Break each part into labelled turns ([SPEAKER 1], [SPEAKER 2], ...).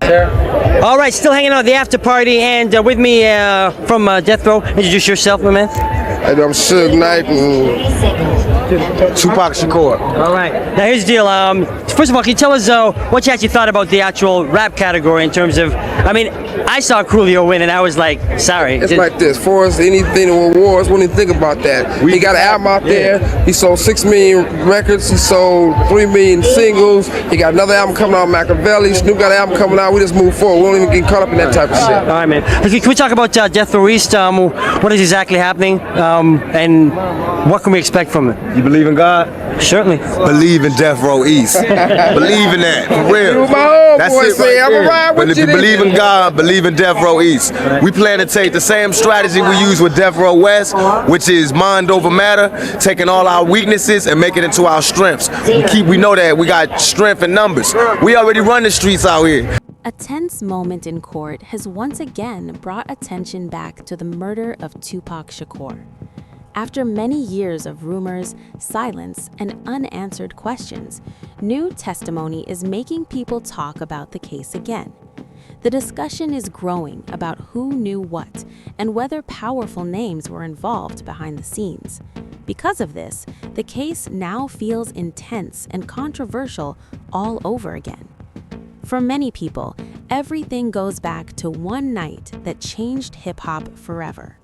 [SPEAKER 1] sir.
[SPEAKER 2] All right, still hanging out at the after party, and with me from Death Row. Introduce yourself, my man.
[SPEAKER 3] Hey, I'm Suge Knight and Tupac Shakur.
[SPEAKER 2] All right. Now here's the deal. First of all, can you tell us what you actually thought about the actual rap category in terms of? I mean, I saw Coolio win, and I was like, sorry.
[SPEAKER 3] It's like this. For us, anything with awards, we didn't think about that. He got an album out there. He sold 6 million records. He sold 3 million singles. He got another album coming out, Machiavelli. Snoop got an album coming out. We just move forward. We don't even get caught up in that type of shit.
[SPEAKER 2] All right, man. Can we talk about Death Row East? What is exactly happening, and what can we expect from it?
[SPEAKER 4] You believe in God?
[SPEAKER 2] Certainly.
[SPEAKER 4] Believe in Death Row East. Believe in that, for real.
[SPEAKER 3] That's it right there.
[SPEAKER 4] But if you believe in God, believe in Death Row East. We plan to take the same strategy we use with Death Row West, which is mind over matter, taking all our weaknesses and make it into our strengths. We know that we got strength in numbers. We already run the streets out here.
[SPEAKER 5] A tense moment in court has once again brought attention back to the murder of Tupac Shakur. After many years of rumors, silence, and unanswered questions, new testimony is making people talk about the case again. The discussion is growing about who knew what and whether powerful names were involved behind the scenes. Because of this, the case now feels intense and controversial all over again. For many people, everything goes back to one night that changed hip-hop forever.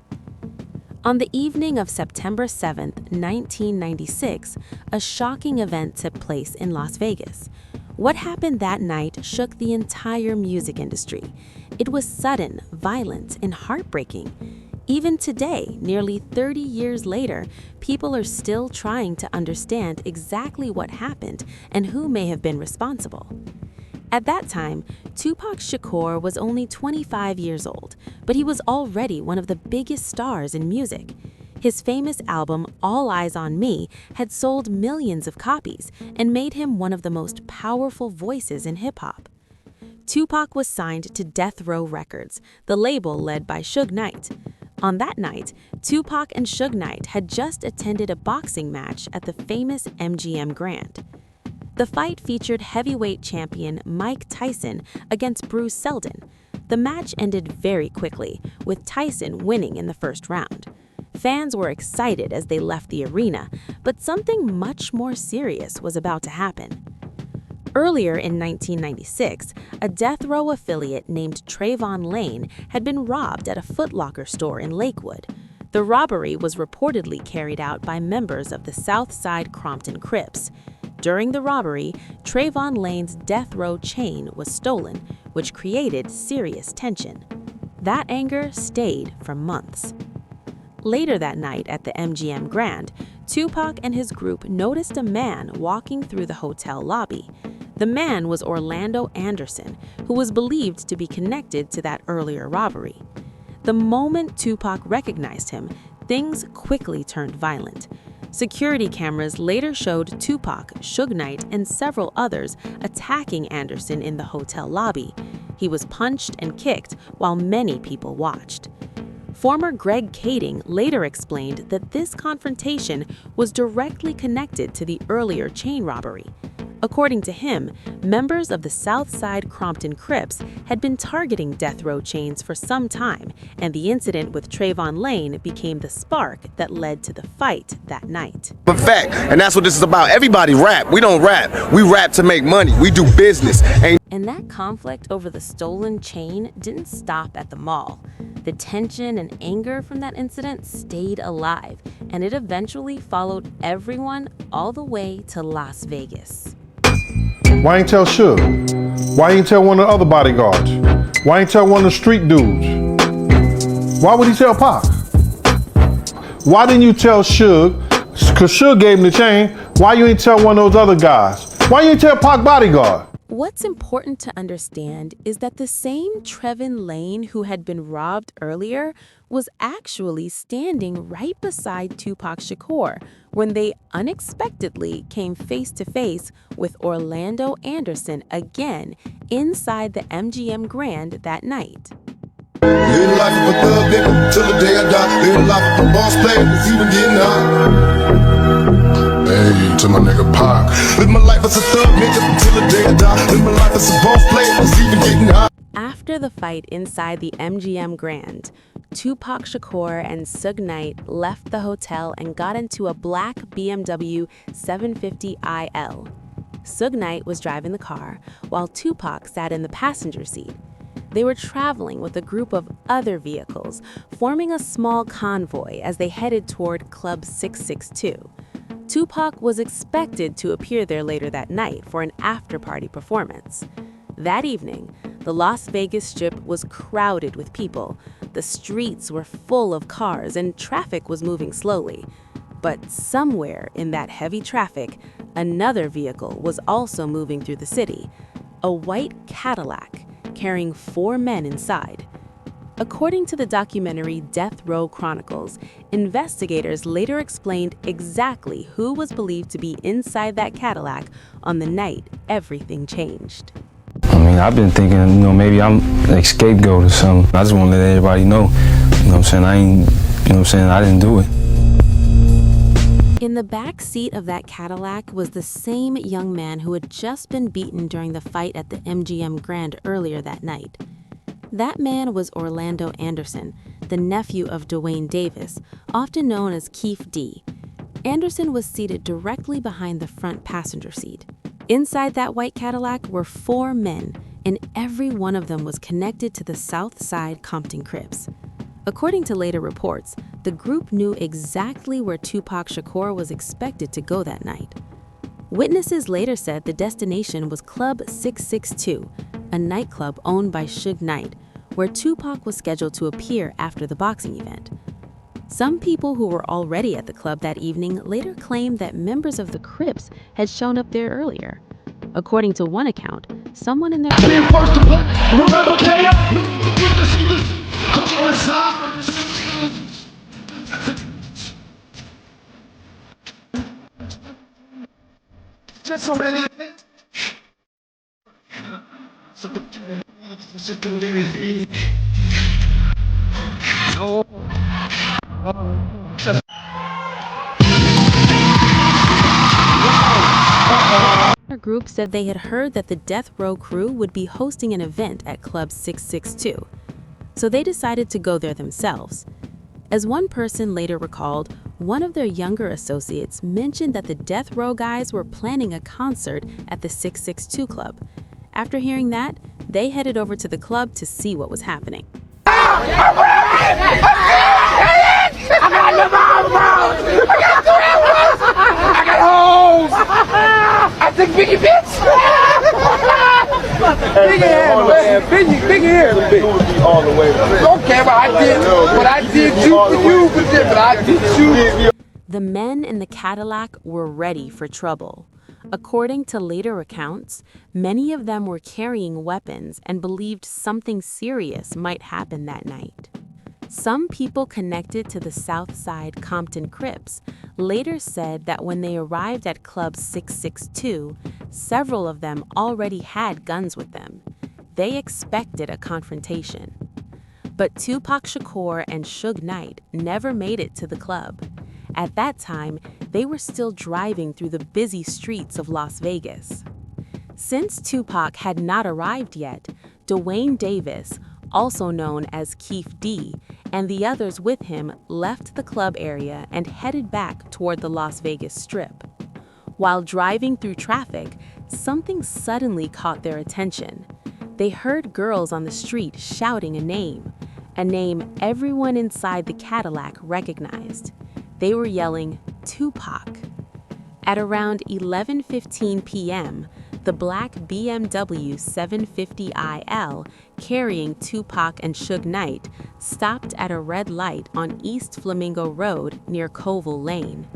[SPEAKER 5] On the evening of September 7, 1996, a shocking event took place in Las Vegas. What happened that night shook the entire music industry. It was sudden, violent, and heartbreaking. Even today, nearly 30 years later, people are still trying to understand exactly what happened and who may have been responsible. At that time, Tupac Shakur was only 25 years old, but he was already one of the biggest stars in music. His famous album, All Eyes on Me, had sold millions of copies and made him one of the most powerful voices in hip-hop. Tupac was signed to Death Row Records, the label led by Suge Knight. On that night, Tupac and Suge Knight had just attended a boxing match at the famous MGM Grand. The fight featured heavyweight champion Mike Tyson against Bruce Seldon. The match ended very quickly, with Tyson winning in the first round. Fans were excited as they left the arena, but something much more serious was about to happen. Earlier in 1996, a Death Row affiliate named Trayvon Lane had been robbed at a Foot Locker store in Lakewood. The robbery was reportedly carried out by members of the Southside Compton Crips. During the robbery, Trayvon Lane's Death Row chain was stolen, which created serious tension. That anger stayed for months. Later that night at the MGM Grand, Tupac and his group noticed a man walking through the hotel lobby. The man was Orlando Anderson, who was believed to be connected to that earlier robbery. The moment Tupac recognized him, things quickly turned violent. Security cameras later showed Tupac, Suge Knight, and several others attacking Anderson in the hotel lobby. He was punched and kicked while many people watched. Former Greg Kading later explained that this confrontation was directly connected to the earlier chain robbery. According to him, members of the Southside Compton Crips had been targeting Death Row chains for some time, and the incident with Trayvon Lane became the spark that led to the fight that night.
[SPEAKER 4] In fact, and that's what this is about. Everybody rap. We don't rap. We rap to make money. We do business.
[SPEAKER 5] And that conflict over the stolen chain didn't stop at the mall. The tension and anger from that incident stayed alive, and it eventually followed everyone all the way to Las Vegas.
[SPEAKER 6] Why ain't tell Suge? Why ain't tell one of the other bodyguards? Why ain't tell one of the street dudes? Why would he tell Pac? Why didn't you tell Suge? Because Suge gave him the chain. Why you ain't tell one of those other guys? Why you ain't tell Pac bodyguard?
[SPEAKER 5] What's important to understand is that the same Trayvon Lane who had been robbed earlier was actually standing right beside Tupac Shakur when they unexpectedly came face to face with Orlando Anderson again inside the MGM Grand that night.
[SPEAKER 7] Live life of a thug nigga till the day I die. Live life of a boss player that's even getting high. Hey, to my nigga Pac. Live my life as a thug nigga till the day I die. Live my life as a boss player that's even getting high.
[SPEAKER 5] After the fight inside the MGM Grand, Tupac Shakur and Suge Knight left the hotel and got into a black BMW 750IL. Suge Knight was driving the car, while Tupac sat in the passenger seat. They were traveling with a group of other vehicles, forming a small convoy as they headed toward Club 662. Tupac was expected to appear there later that night for an after-party performance. That evening, the Las Vegas Strip was crowded with people. The streets were full of cars and traffic was moving slowly. But somewhere in that heavy traffic, another vehicle was also moving through the city, a white Cadillac carrying 4 men inside. According to the documentary Death Row Chronicles, investigators later explained exactly who was believed to be inside that Cadillac on the night everything changed.
[SPEAKER 1] I mean, I've been thinking, maybe I'm a scapegoat or something. I just want to let everybody know, what I'm saying, I didn't do it.
[SPEAKER 5] In the back seat of that Cadillac was the same young man who had just been beaten during the fight at the MGM Grand earlier that night. That man was Orlando Anderson, the nephew of Duane Davis, often known as Keefe D. Anderson was seated directly behind the front passenger seat. Inside that white Cadillac were 4 men, and every one of them was connected to the Southside Compton Crips. According to later reports, the group knew exactly where Tupac Shakur was expected to go that night. Witnesses later said the destination was Club 662, a nightclub owned by Suge Knight, where Tupac was scheduled to appear after the boxing event. Some people who were already at the club that evening later claimed that members of the Crips had shown up there earlier. According to one account, someone in their group said they had heard that the Death Row crew would be hosting an event at Club 662, so they decided to go there themselves. As one person later recalled, one of their younger associates mentioned that the Death Row guys were planning a concert at the 662 Club. After hearing that, they headed over to the club to see what was happening.
[SPEAKER 3] I think Biggie bitch. Biggie here.
[SPEAKER 4] All the way.
[SPEAKER 3] Okay, but I did you for you, but I did you.
[SPEAKER 5] The men in the Cadillac were ready for trouble. According to later accounts, many of them were carrying weapons and believed something serious might happen that night. Some people connected to the Southside Compton Crips later said that when they arrived at Club 662, several of them already had guns with them. They expected a confrontation. But Tupac Shakur and Suge Knight never made it to the club. At that time, they were still driving through the busy streets of Las Vegas. Since Tupac had not arrived yet, Duane Davis, also known as Keefe D, and the others with him left the club area and headed back toward the Las Vegas Strip. While driving through traffic, something suddenly caught their attention. They heard girls on the street shouting a name everyone inside the Cadillac recognized. They were yelling, "Tupac." At around 11:15 p.m., the black BMW 750IL carrying Tupac and Suge Knight stopped at a red light on East Flamingo Road near Colville Lane.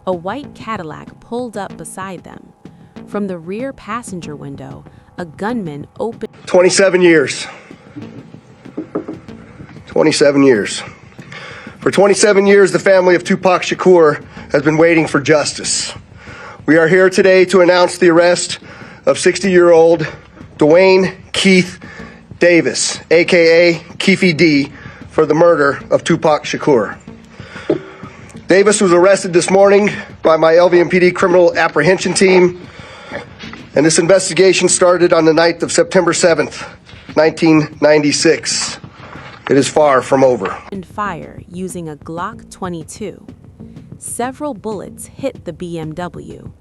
[SPEAKER 5] A white Cadillac pulled up beside them. From the rear passenger window, a gunman opened.
[SPEAKER 8] 27 years. 27 years. For 27 years, the family of Tupac Shakur has been waiting for justice. We are here today to announce the arrest of 60-year-old Duane Keith Davis, aka Keefe D, for the murder of Tupac Shakur. Davis was arrested this morning by my LVMPD criminal apprehension team, and this investigation started on the night of September 7th, 1996. It is far from over.
[SPEAKER 5] And fire using a Glock 22. Several bullets hit the BMW.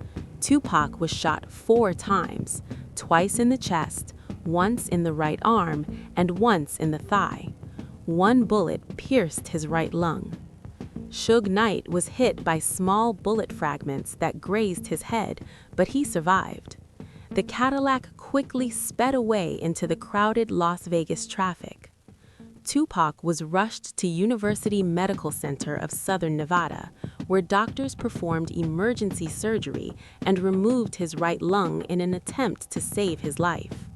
[SPEAKER 5] Tupac was shot 4 times, twice in the chest, once in the right arm, and once in the thigh. 1 bullet pierced his right lung. Suge Knight was hit by small bullet fragments that grazed his head, but he survived. The Cadillac quickly sped away into the crowded Las Vegas traffic. Tupac was rushed to University Medical Center of Southern Nevada, where doctors performed emergency surgery and removed his right lung in an attempt to save his life.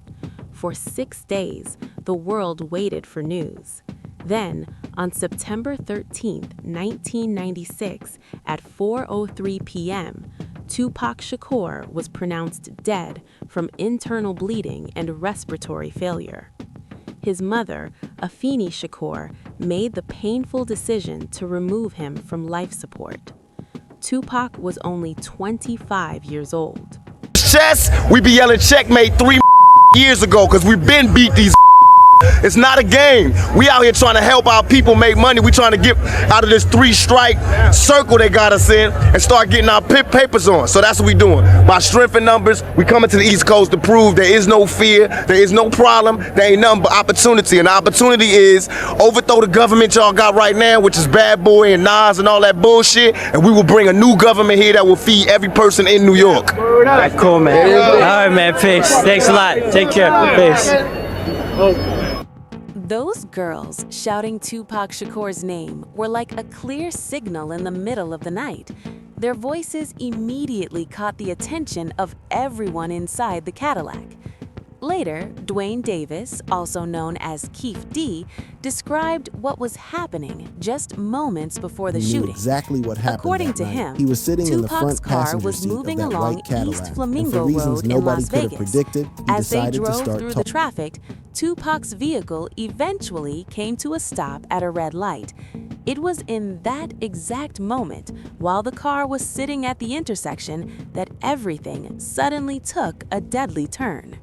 [SPEAKER 5] For 6 days, the world waited for news. Then, on September 13, 1996, at 4:03 p.m., Tupac Shakur was pronounced dead from internal bleeding and respiratory failure. His mother, Afeni Shakur, made the painful decision to remove him from life support. Tupac was only 25 years old.
[SPEAKER 4] Chess, we be yelling checkmate 3 years ago because we've been beat these. It's not a game. We out here trying to help our people make money. We trying to get out of this 3-strike circle they got us in and start getting our papers on. So that's what we doing. By strength in numbers, we coming to the East Coast to prove there is no fear, there is no problem, there ain't nothing but opportunity. And the opportunity is overthrow the government y'all got right now, which is Bad Boy and Nas and all that bullshit, and we will bring a new government here that will feed every person in New York.
[SPEAKER 2] Cool, man. All right, man. Peace. Thanks a lot. Take care. Peace.
[SPEAKER 5] Those girls shouting Tupac Shakur's name were like a clear signal in the middle of the night. Their voices immediately caught the attention of everyone inside the Cadillac. Later, Duane Davis, also known as Keefe D, described what was happening just moments before the shooting.
[SPEAKER 9] Exactly what happened.
[SPEAKER 5] According to him,
[SPEAKER 9] he was sitting in the
[SPEAKER 5] Tupac's
[SPEAKER 9] front
[SPEAKER 5] car
[SPEAKER 9] passenger
[SPEAKER 5] was
[SPEAKER 9] seat
[SPEAKER 5] moving
[SPEAKER 9] of that
[SPEAKER 5] along
[SPEAKER 9] white Cadillac,
[SPEAKER 5] East Flamingo
[SPEAKER 9] and for reasons
[SPEAKER 5] Road in
[SPEAKER 9] nobody
[SPEAKER 5] Las
[SPEAKER 9] could have
[SPEAKER 5] Vegas.
[SPEAKER 9] predicted, he
[SPEAKER 5] As they
[SPEAKER 9] decided to
[SPEAKER 5] drove
[SPEAKER 9] start
[SPEAKER 5] through the traffic, Tupac's vehicle eventually came to a stop at a red light. It was in that exact moment, while the car was sitting at the intersection, that everything suddenly took a deadly turn.